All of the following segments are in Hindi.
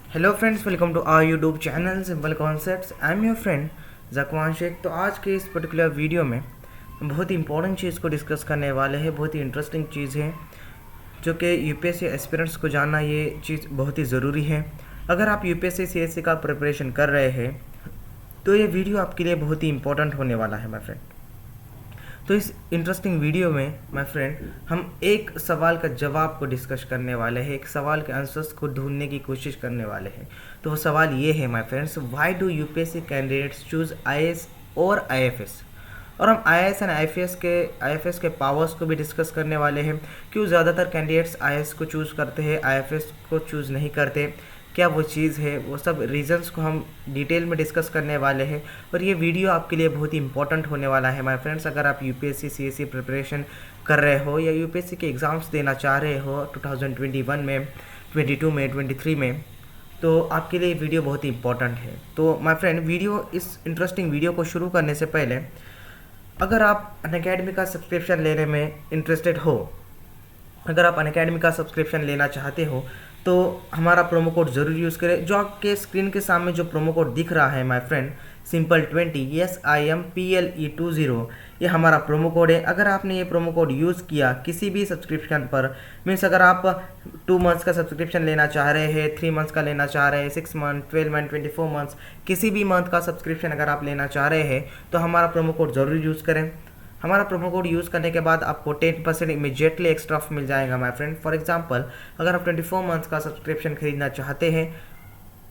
Hello friends, welcome to our YouTube channel simple concepts. I am your friend Zakwan Shaikh. तो आज के इस पर्टिकुलर वीडियो में हम बहुत ही इंपॉर्टेंट चीज़ को डिस्कस करने वाले हैं। बहुत ही इंटरेस्टिंग चीज़ है जो कि यूपीएससी एस्पिरेंट्स को जानना ये चीज़ बहुत ही ज़रूरी है। अगर आप यूपीएससी सीएससी का प्रिपरेशन कर रहे हैं तो ये वीडियो आपके लिए बहुत ही इंपॉर्टेंट होने वाला है माय फ्रेंड। तो इस इंटरेस्टिंग वीडियो में माय फ्रेंड हम एक सवाल का जवाब को डिस्कस करने वाले हैं, एक सवाल के आंसर्स को ढूंढने की कोशिश करने वाले हैं। तो वो सवाल ये है my friends, why do UPSC candidates choose IAS और आईएफएस। और हम आईएएस एंड आईएफएस के पावर्स को भी डिस्कस करने वाले हैं। क्यों ज़्यादातर कैंडिडेट्स आईएएस को चूज़ करते हैं, आईएफएस को चूज़ नहीं करते, क्या वो चीज़ है, वो सब रीजंस को हम डिटेल में डिस्कस करने वाले हैं। और ये वीडियो आपके लिए बहुत ही इंपॉर्टेंट होने वाला है माय फ्रेंड्स। अगर आप यूपीएससी सीएससी प्रिपरेशन कर रहे हो या यूपीएससी के एग्ज़ाम्स देना चाह रहे हो 2021 में, 22 में, 23 में, तो आपके लिए वीडियो बहुत ही इंपॉर्टेंट है। तो माय फ्रेंड, इस इंटरेस्टिंग वीडियो को शुरू करने से पहले अगर आप अनअकैडमी का सब्सक्रिप्शन लेने में इंटरेस्टेड हो, अगर आप अनअकैडमी का सब्सक्रिप्शन लेना चाहते हो तो हमारा प्रोमो कोड ज़रूर यूज़ करें। जो आपके स्क्रीन के सामने जो प्रोमो कोड दिख रहा है माय फ्रेंड, Simple20 SIMPLE20, ये हमारा प्रोमो कोड है। अगर आपने ये प्रोमो कोड यूज़ किया किसी भी सब्सक्रिप्शन पर, मीन्स अगर आप 2 मंथ्स का सब्सक्रिप्शन लेना चाह रहे हैं, 3 मंथ्स का लेना चाह रहे हैं, 6 मंथ, 12 मंथ, 24 मंथ्स, किसी भी मंथ का सब्सक्रिप्शन अगर आप लेना चाह रहे हैं तो हमारा प्रोमो कोड ज़रूर यूज़ करें। हमारा प्रोमो कोड यूज़ करने के बाद आपको 10% इमीडिएटली एक्स्ट्रा ऑफ मिल जाएगा माय फ्रेंड। फॉर एग्जांपल, अगर आप 24 मंथ्स का सब्सक्रिप्शन खरीदना चाहते हैं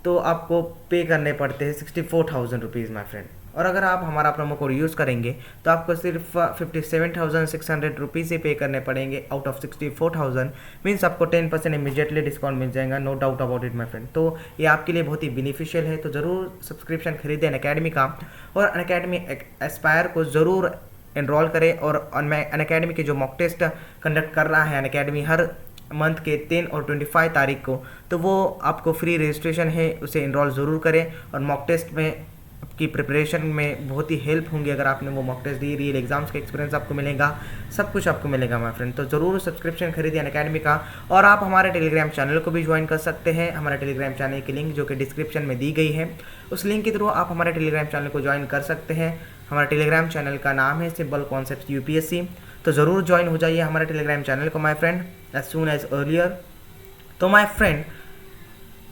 तो आपको पे करने पड़ते हैं 64,000 रुपीज़ माय फ्रेंड। और अगर आप हमारा प्रोमो कोड यूज़ करेंगे तो आपको सिर्फ 57,600 रुपीज़ ही पे करने पड़ेंगे आउट ऑफ 64,000। मीन्स आपको 10% इमीडिएटली डिस्काउंट मिल जाएगा, no doubt about it my friend. तो ये आपके लिए बहुत ही बेनिफिशियल है। तो ज़रूर सब्सक्रिप्शन खरीदें अनअकैडमी का, और अनअकैडमी एस्पायर को ज़रूर एनरोल करें। और अनअकैडमी के जो मॉक टेस्ट कंडक्ट कर रहा है अनअकैडमी हर मंथ के 10 और 25 तारीख को, तो वो आपको फ्री रजिस्ट्रेशन है, उसे एनरोल ज़रूर करें। और मॉक टेस्ट में आपकी प्रिपरेशन में बहुत ही हेल्प होंगी अगर आपने वो मॉक टेस्ट दी। रियल एग्जाम्स का एक्सपीरियंस आपको मिलेगा, सब कुछ आपको मिलेगा माय फ्रेंड। तो ज़रूर सब्सक्रिप्शन खरीदिए अनअकैडमी का। और आप हमारे टेलीग्राम चैनल को भी ज्वाइन कर सकते हैं। हमारे टेलीग्राम चैनल की लिंक जो कि डिस्क्रिप्शन में दी गई है, उस लिंक के थ्रू आप हमारे टेलीग्राम चैनल को ज्वाइन कर सकते हैं। हमारे टेलीग्राम चैनल का नाम है सिंपल कॉन्सेप्ट्स यूपीएससी। तो ज़रूर ज्वाइन हो जाइए हमारे टेलीग्राम चैनल को my friend, as soon as earlier. तो माय फ्रेंड,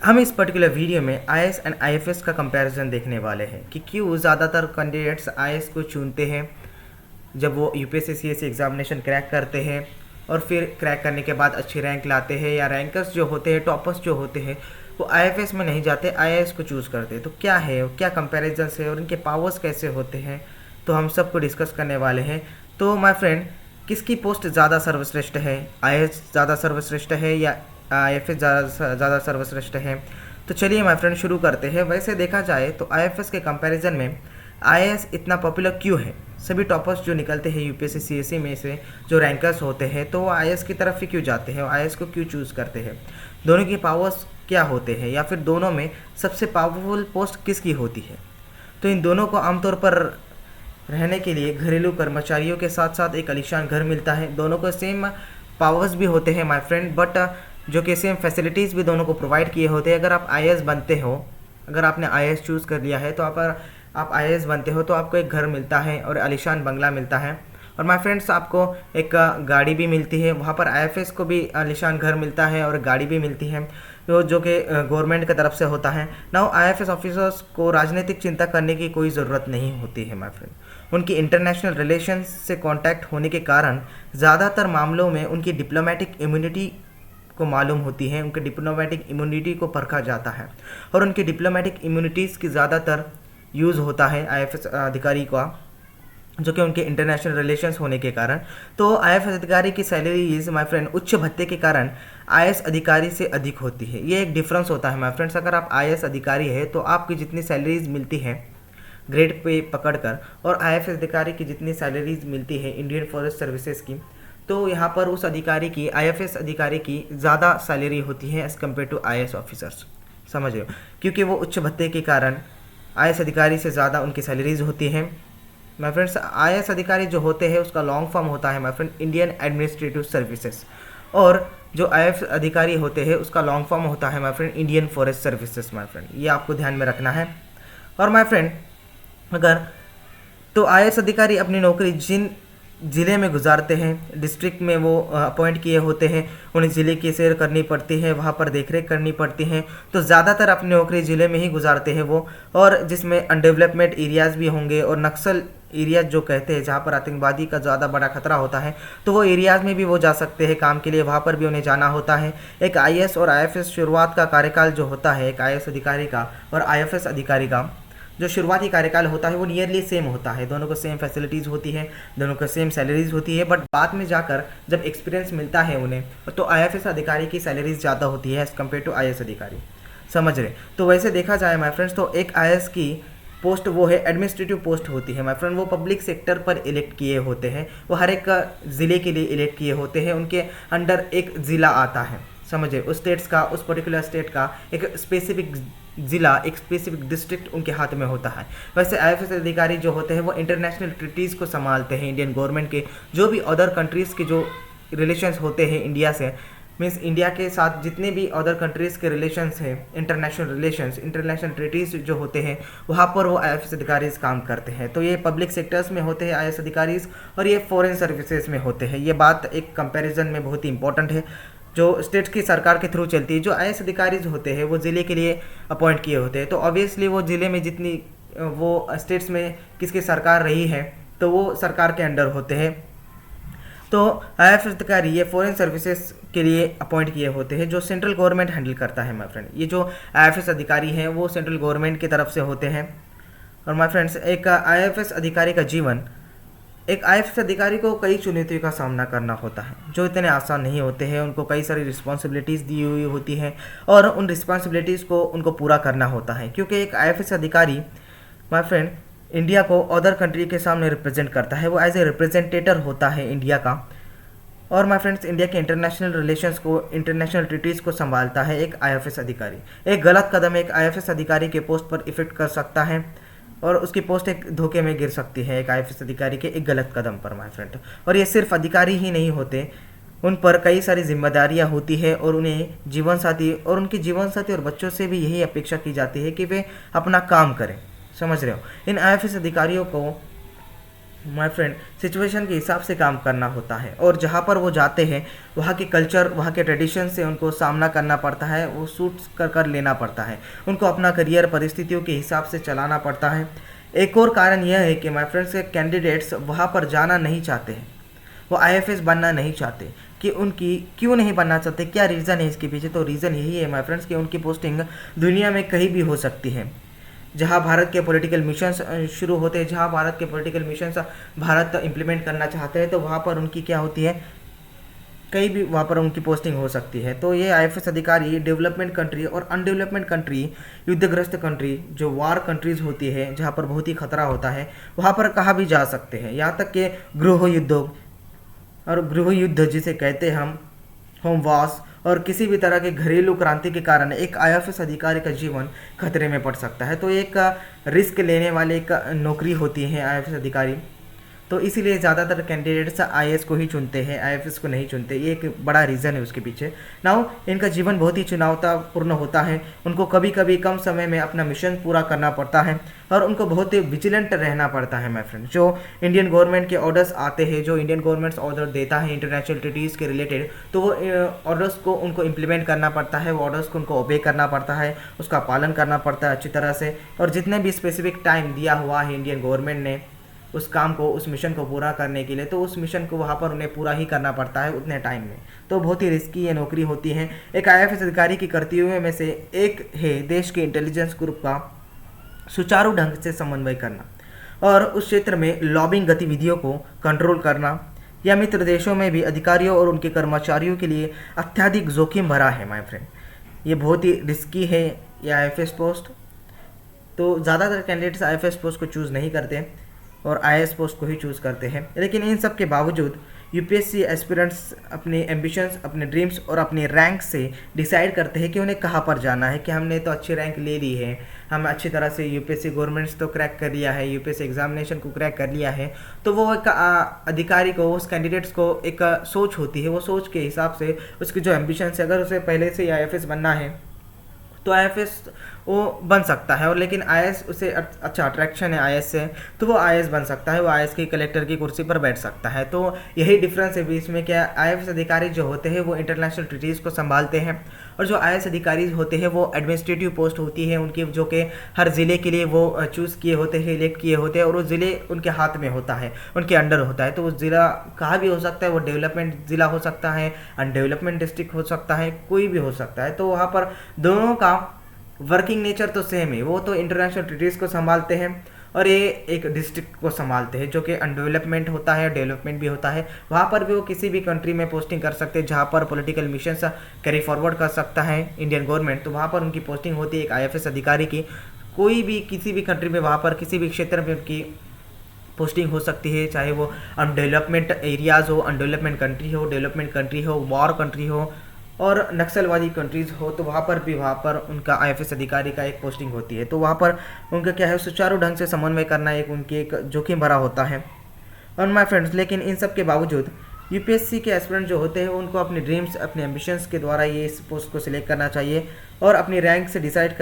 हम इस पर्टिकुलर वीडियो में आईएएस एंड आईएफएस का कंपैरिजन देखने वाले हैं कि क्यों ज़्यादातर कैंडिडेट्स आईएएस को चुनते हैं जब वो यूपीएससी सीएससी एग्जामिनेशन क्रैक करते हैं, और फिर क्रैक करने के बाद अच्छी रैंक लाते हैं, या रैंकर्स जो होते हैं, टॉपर्स जो होते हैं, वो आईएफएस में नहीं जाते, आईएएस को चूज़ करते हैं। तो क्या है, क्या कंपैरिजन है और इनके पावर्स कैसे होते हैं, तो हम सबको डिस्कस करने वाले हैं। तो माय फ्रेंड, किसकी पोस्ट ज़्यादा सर्वश्रेष्ठ है, आईएएस ज़्यादा सर्वश्रेष्ठ है या आईएफएस ज़्यादा सर्वश्रेष्ठ है? तो चलिए माय फ्रेंड शुरू करते हैं। वैसे देखा जाए तो आईएफएस के कंपैरिजन में आईएएस इतना पॉपुलर क्यों है? सभी टॉपर्स जो निकलते हैं यूपीएससी सीएससी में से, जो रैंकर्स होते हैं, तो वो आईएएस की तरफ ही क्यों जाते हैं, आईएएस को क्यों चूज़ करते हैं? दोनों की पावर्स क्या होते हैं, या फिर दोनों में सबसे पावरफुल पोस्ट किसकी होती है? तो इन दोनों को आमतौर पर रहने के लिए घरेलू कर्मचारियों के साथ साथ एक आलीशान घर मिलता है। दोनों को सेम पावर्स भी होते हैं माय फ्रेंड, बट जो कि सेम फैसिलिटीज़ भी दोनों को प्रोवाइड किए होते हैं। अगर आप आईएएस बनते हो, अगर आपने आईएएस चूज़ कर लिया है, तो आप आईएएस बनते हो तो आपको एक घर मिलता है और आलीशान बंगला मिलता है। और माय फ्रेंड्स, आपको एक गाड़ी भी मिलती है। वहाँ पर आईएफएस को भी आलीशान घर मिलता है और गाड़ी भी मिलती है, जो कि गवर्नमेंट की तरफ से होता है। नाउ आईएफएस ऑफिसर्स को राजनीतिक चिंता करने की कोई ज़रूरत नहीं होती है माय फ्रेंड। उनकी इंटरनेशनल रिलेशंस से कांटेक्ट होने के कारण ज़्यादातर मामलों में उनकी डिप्लोमेटिक इम्यूनिटी को मालूम होती है, उनके डिप्लोमेटिक इम्यूनिटी को परखा जाता है, और उनकी डिप्लोमेटिक इम्यूनिटीज़ की ज़्यादातर यूज़ होता है आईएफएस अधिकारी का, जो कि उनके इंटरनेशनल रिलेशंस होने के कारण। तो आईएफएस अधिकारी की सैलरीज माय फ्रेंड उच्च भत्ते के कारण आईएएस अधिकारी से अधिक होती है। ये एक डिफरेंस होता है माय फ्रेंड्स। अगर आप आईएएस अधिकारी है तो आपकी जितनी सैलरीज मिलती है ग्रेड पे पकड़कर, और आईएफएस अधिकारी की जितनी सैलरीज मिलती है इंडियन फॉरेस्ट सर्विसेज की, तो यहाँ पर उस अधिकारी की, आईएफएस अधिकारी की ज़्यादा सैलरी होती है as compare to IAS officers. समझ रहे हो? क्योंकि वो उच्च भत्ते के कारण आईएएस अधिकारी से ज़्यादा उनकी सैलरीज होती हैं माय फ्रेंड्स। आईएएस अधिकारी जो होते हैं उसका लॉन्ग फॉर्म होता है my friend Indian administrative services, और जो IAS अधिकारी होते हैं उसका लॉन्ग फॉर्म होता है my friend Indian forest services my friend, ये आपको ध्यान में रखना है। और माय फ्रेंड अगर तो IAS अधिकारी अपनी नौकरी जिन ज़िले में गुजारते हैं, डिस्ट्रिक्ट में वो अपॉइंट किए होते हैं, उन्हें ज़िले की सैर करनी पड़ती है, वहाँ पर देखरेख करनी पड़ती है, तो ज़्यादातर अपनी नौकरी ज़िले में ही गुजारते हैं वो। और जिसमें अनडेवलपमेंट एरियाज़ भी होंगे और नक्सल एरियाज जो कहते हैं, जहाँ पर आतंकवादी का ज़्यादा बड़ा खतरा होता है, तो वो एरियाज़ में भी वो जा सकते हैं काम के लिए, वहाँ पर भी उन्हें जाना होता है। एक IAS और IFS शुरुआत का कार्यकाल जो होता है एक IAS अधिकारी का और IFS अधिकारी का, जो शुरुआती कार्यकाल होता है वो नियरली सेम होता है, दोनों को सेम फैसिलिटीज़ होती है, दोनों को सेम सैलरीज होती है। बट बाद में जाकर जब एक्सपीरियंस मिलता है उन्हें, तो IFS अधिकारी की सैलरीज ज़्यादा होती है एज़ कम्पेयर टू IAS अधिकारी, समझ रहे। तो वैसे देखा जाए माय फ्रेंड्स, तो एक IAS की पोस्ट वो है एडमिनिस्ट्रेटिव पोस्ट होती है माय फ्रेंड, वो पब्लिक सेक्टर पर इलेक्ट किए होते हैं, वो हर एक ज़िले के लिए इलेक्ट किए होते हैं, उनके अंडर एक ज़िला आता है, समझे, उस स्टेट्स का, उस पर्टिकुलर स्टेट का एक स्पेसिफिक ज़िला, एक स्पेसिफिक डिस्ट्रिक्ट उनके हाथ में होता है। वैसे IFS अधिकारी जो होते हैं वो इंटरनेशनल ट्रीटीज़ को संभालते हैं, इंडियन गवर्नमेंट के जो भी अदर कंट्रीज़ के जो रिलेशंस होते हैं इंडिया से, मीन्स इंडिया के साथ जितने भी अदर कंट्रीज़ के रिलेशंस हैं, इंटरनेशनल रिलेशंस, इंटरनेशनल ट्रीटीज़ जो होते हैं, वहाँ पर वो IFS अधिकारीज काम करते हैं। तो ये पब्लिक सेक्टर्स में होते हैं IAS अधिकारीज, और ये फॉरेन सर्विसेज में होते हैं। ये बात एक कंपैरिजन में बहुत ही इंपॉर्टेंट है, जो स्टेट की सरकार के थ्रू चलती है। जो IAS अधिकारी जो होते हैं वो ज़िले के लिए अपॉइंट किए होते हैं, तो ऑब्वियसली वो ज़िले में जितनी वो स्टेट्स में किसकी सरकार रही है, तो वो सरकार के अंडर होते हैं। तो IAS अधिकारी ये फॉरेन सर्विसेज के लिए अपॉइंट किए होते हैं, जो सेंट्रल गवर्नमेंट हैंडल करता है माय फ्रेंड। ये जो IFS अधिकारी हैं वो सेंट्रल गवर्नमेंट की तरफ से होते हैं। और माय फ्रेंड्स एक IFS अधिकारी का जीवन, एक IFS अधिकारी को कई चुनौतियों का सामना करना होता है, जो इतने आसान नहीं होते हैं। उनको कई सारी रिस्पॉन्सिबिलिटीज़ दी हुई होती हैं और उन रिस्पॉन्सिबिलिटीज़ को उनको पूरा करना होता है, क्योंकि एक IFS अधिकारी माय फ्रेंड इंडिया को अदर कंट्री के सामने रिप्रेजेंट करता है, वो एज ए रिप्रेजेंटेटर होता है इंडिया का। और माय फ्रेंड्स इंडिया के इंटरनेशनल रिलेशंस को, इंटरनेशनल ट्रीटीज़ को संभालता है एक IFS अधिकारी। एक गलत कदम एक IFS अधिकारी के पोस्ट पर इफेक्ट कर सकता है और उसकी पोस्ट एक धोखे में गिर सकती है एक IFS अधिकारी के एक गलत कदम पर माय फ्रेंड। और ये सिर्फ अधिकारी ही नहीं होते, उन पर कई सारी जिम्मेदारियां होती है और उन्हें जीवन साथी और उनके जीवन साथी और बच्चों से भी यही अपेक्षा की जाती है कि वे अपना काम करें, समझ रहे हो। इन IFS अधिकारियों को माय फ्रेंड सिचुएशन के हिसाब से काम करना होता है, और जहाँ पर वो जाते हैं वहाँ के कल्चर, वहाँ के ट्रेडिशन से उनको सामना करना पड़ता है, वो सूट कर लेना पड़ता है, उनको अपना करियर परिस्थितियों के हिसाब से चलाना पड़ता है। एक और कारण यह है कि माय फ्रेंड्स के कैंडिडेट्स वहाँ पर जाना नहीं चाहते हैं, वो IFS बनना नहीं चाहते। कि उनकी क्यों नहीं बनना चाहते, क्या रीज़न है इसके पीछे? तो रीज़न यही है माय फ्रेंड्स कि उनकी पोस्टिंग दुनिया में कहीं भी हो सकती है। जहाँ भारत के पॉलिटिकल मिशंस शुरू होते हैं, जहाँ भारत के पॉलिटिकल मिशंस भारत इम्प्लीमेंट करना चाहते हैं, तो वहाँ पर उनकी क्या होती है, कहीं भी वहाँ पर उनकी पोस्टिंग हो सकती है। तो ये IFS अधिकारी डेवलपमेंट कंट्री और अनडेवलपमेंट कंट्री, युद्धग्रस्त कंट्री, जो वार कंट्रीज़ होती है, जहाँ पर बहुत ही खतरा होता है, वहाँ पर कहाँ भी जा सकते हैं। यहाँ तक कि गृह युद्ध, और गृह युद्ध जिसे कहते हैं हम, होमवास और किसी भी तरह के घरेलू क्रांति के कारण एक IFS अधिकारी का जीवन खतरे में पड़ सकता है। तो एक रिस्क लेने वाले एक नौकरी होती है IFS अधिकारी, तो इसीलिए ज़्यादातर कैंडिडेट्स IAS को ही चुनते हैं, IFS को नहीं चुनते। ये एक बड़ा रीज़न है उसके पीछे। नाउ इनका जीवन बहुत ही चुनौतीपूर्ण होता है, उनको कभी कभी कम समय में अपना मिशन पूरा करना पड़ता है और उनको बहुत ही विजिलेंट रहना पड़ता है माय फ्रेंड। जो इंडियन गवर्नमेंट के ऑर्डर्स आते हैं, जो इंडियन गवर्नमेंट ऑर्डर देता है इंटरनेशनल ट्रीटीज़ के रिलेटेड, तो वो ऑर्डर्स को उनको इम्प्लीमेंट करना पड़ता है, वो ऑर्डर्स को उनको ओबे करना पड़ता है, उसका पालन करना पड़ता है अच्छी तरह से। और जितने भी स्पेसिफिक टाइम दिया हुआ है इंडियन गवर्नमेंट ने उस काम को, उस मिशन को पूरा करने के लिए, तो उस मिशन को वहाँ पर उन्हें पूरा ही करना पड़ता है उतने टाइम में। तो बहुत ही रिस्की ये नौकरी होती है। एक IFS अधिकारी की कर्तव्यों में से एक है देश के इंटेलिजेंस ग्रुप का सुचारू ढंग से समन्वय करना और उस क्षेत्र में लॉबिंग गतिविधियों को कंट्रोल करना। यह मित्र देशों में भी अधिकारियों और उनके कर्मचारियों के लिए अत्यधिक जोखिम भरा है माय फ्रेंड। ये बहुत ही रिस्की है ये IFS पोस्ट। तो ज़्यादातर कैंडिडेट्स IFS पोस्ट को चूज़ नहीं करते और IAS पोस्ट को ही चूज़ करते हैं। लेकिन इन सब के बावजूद यूपीएससी एस्पिरेंट्स अपने एम्बिशंस, अपने ड्रीम्स और अपने रैंक से डिसाइड करते हैं कि उन्हें कहाँ पर जाना है। कि हमने तो अच्छी रैंक ले ली है, हम अच्छी तरह से यूपीएससी गवर्नमेंट्स तो क्रैक कर लिया है, यूपीएससी एग्जामिनेशन को क्रैक कर लिया है, तो वो एक अधिकारी को, उस कैंडिडेट्स को एक सोच होती है, वो सोच के हिसाब से उसकी जो एम्बिशंस है, अगर उसे पहले से आईएफएस बनना है तो आईएफएस वो बन सकता है। और लेकिन आईएएस उसे अच्छा अट्रैक्शन है आईएएस से, तो वो आईएएस बन सकता है, वो आईएएस की कलेक्टर की कुर्सी पर बैठ सकता है। तो यही डिफरेंस है बीच में। क्या आईएएस अधिकारी जो होते हैं वो इंटरनेशनल ट्रीटीज़ को संभालते हैं, और जो आईएएस अधिकारी होते हैं वो एडमिनिस्ट्रेटिव पोस्ट होती है उनकी, जो कि हर ज़िले के लिए वो चूज़ किए होते हैं, इलेक्ट किए होते हैं, और वो ज़िले उनके हाथ में होता है, उनके अंडर होता है। तो वो ज़िला कहाँ भी हो सकता है, वो डेवलपमेंट ज़िला हो सकता है, अनडेवलपमेंट डिस्ट्रिक्ट हो सकता है, कोई भी हो सकता है। तो वहाँ पर दोनों का वर्किंग नेचर तो सेम है। वो तो इंटरनेशनल ट्रीटीज़ को संभालते हैं और ये एक डिस्ट्रिक्ट को संभालते हैं, जो कि अनडेवलपमेंट होता है, डेवलपमेंट भी होता है। वहाँ पर भी वो किसी भी कंट्री में पोस्टिंग कर सकते हैं जहाँ पर पॉलिटिकल मिशंस कैरी फॉरवर्ड कर सकता है इंडियन गवर्नमेंट, तो वहाँ पर उनकी पोस्टिंग होती है एक आईएफएस अधिकारी की। कोई भी किसी भी कंट्री में वहाँ पर किसी भी क्षेत्र में उनकी पोस्टिंग हो सकती है, चाहे वो अनडेवलपमेंट एरियाज़ हो, अनडेवलपमेंट कंट्री हो, डेवलपमेंट कंट्री हो, वॉर कंट्री हो और नक्सलवादी कंट्रीज़ हो, तो वहाँ पर भी वहाँ पर उनका आईएफएस अधिकारी का एक पोस्टिंग होती है। तो वहाँ पर उनका क्या है, सुचारू ढंग से समन्वय करना एक उनकी एक जोखिम भरा होता है। और माय फ्रेंड्स, लेकिन इन सब के बावजूद यूपीएससी के एस्पिरेंट जो होते हैं उनको अपने ड्रीम्स, अपने एम्बिशंस के द्वारा ये इस पोस्ट को सिलेक्ट करना चाहिए और अपनी रैंक से डिसाइड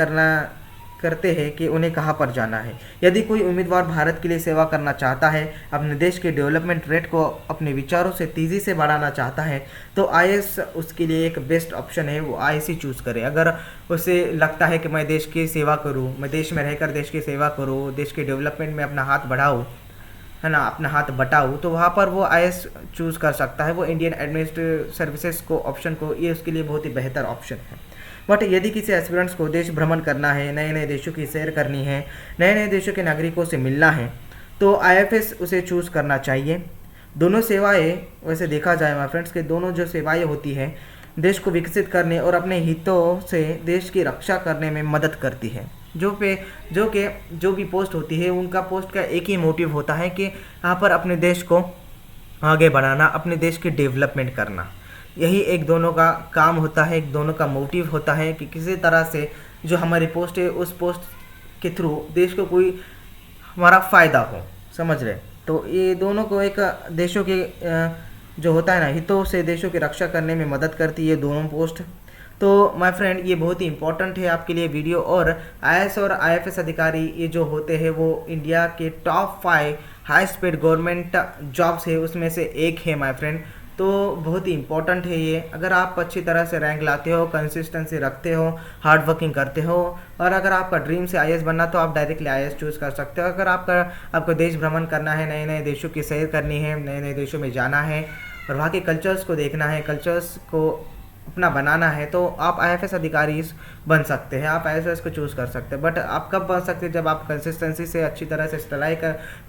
करते हैं कि उन्हें कहाँ पर जाना है। यदि कोई उम्मीदवार भारत के लिए सेवा करना चाहता है, अपने देश के डेवलपमेंट रेट को अपने विचारों से तेज़ी से बढ़ाना चाहता है, तो आईएएस उसके लिए एक बेस्ट ऑप्शन है। वो आईएएस ही चूज़ करे। अगर उसे लगता है कि मैं देश की सेवा करूँ, मैं देश में रहकर देश की सेवा करूँ, देश के डेवलपमेंट में अपना हाथ बढ़ाऊँ, है ना, अपना हाथ बटाऊँ, तो वहाँ पर वो आईएएस चूज़ कर सकता है। वो इंडियन एडमिनिस्ट्रेटिव सर्विसेज को ऑप्शन को, ये उसके लिए बहुत ही बेहतर ऑप्शन है। बट यदि किसी एस्पिरेंट्स को देश भ्रमण करना है, नए नए देशों की सैर करनी है, नए नए देशों के नागरिकों से मिलना है, तो आईएफएस उसे चूज़ करना चाहिए। दोनों सेवाएं, वैसे देखा जाए माय फ्रेंड्स के दोनों जो सेवाएं होती हैं देश को विकसित करने और अपने हितों से देश की रक्षा करने में मदद करती है। जो भी पोस्ट होती है उनका पोस्ट का एक ही मोटिव होता है कि यहाँ पर अपने देश को आगे बढ़ाना, अपने देश की डेवलपमेंट करना। यही एक दोनों का काम होता है, एक दोनों का मोटिव होता है कि किसी तरह से जो हमारी पोस्ट है उस पोस्ट के थ्रू देश को कोई हमारा फ़ायदा हो, समझ रहे। तो ये दोनों को एक देशों के जो होता है ना, हितों से देशों की रक्षा करने में मदद करती है दोनों पोस्ट। तो माय फ्रेंड, ये बहुत ही इंपॉर्टेंट है आपके लिए वीडियो। और आईएएस और आईएफएस अधिकारी ये जो होते हैं वो इंडिया के top 5 highest paid government jobs है उसमें से एक है माय फ्रेंड। तो बहुत ही इंपॉर्टेंट है ये। अगर आप अच्छी तरह से रैंक लाते हो, कंसिस्टेंसी रखते हो, हार्ड वर्किंग करते हो, और अगर आपका ड्रीम से आईएएस बनना, तो आप डायरेक्टली आईएएस चूज़ कर सकते हो। अगर आपको देश भ्रमण करना है, नए नए देशों की सैर करनी है, नए नए देशों में जाना है और वहाँ के कल्चर्स को देखना है, कल्चर्स को अपना बनाना है, तो आप आईएफएस अधिकारी बन सकते हैं, आप आईएफएस को चूज़ कर सकते हैं। बट आप कब बन सकते हैं? जब आप कंसिस्टेंसी से अच्छी तरह से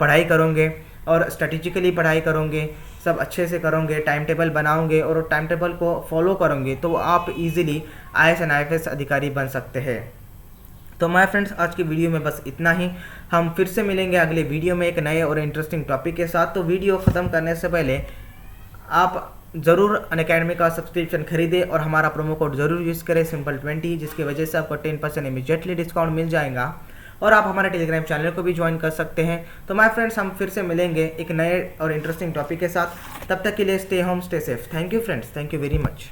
पढ़ाई करोगे और स्ट्रेटेजिकली पढ़ाई करोगे, सब अच्छे से करोगे, टाइम टेबल बनाओगे और टाइम टेबल को फॉलो करोगे, तो आप इजीली आईएएस एंड आईएफएस अधिकारी बन सकते हैं। तो माय फ्रेंड्स, आज की वीडियो में बस इतना ही। हम फिर से मिलेंगे अगले वीडियो में एक नए और इंटरेस्टिंग टॉपिक के साथ। तो वीडियो ख़त्म करने से पहले आप ज़रूर अनअकैडमी का सब्सक्रिप्शन खरीदें और हमारा प्रोमो कोड ज़रूर यूज़ करें, Simple20, जिसकी वजह से आपको 10% इमीडिएटली डिस्काउंट मिल जाएगा। और आप हमारे टेलीग्राम चैनल को भी ज्वाइन कर सकते हैं। तो माय फ्रेंड्स, हम फिर से मिलेंगे एक नए और इंटरेस्टिंग टॉपिक के साथ। तब तक के लिए stay home, stay safe. Thank you friends, thank you very much.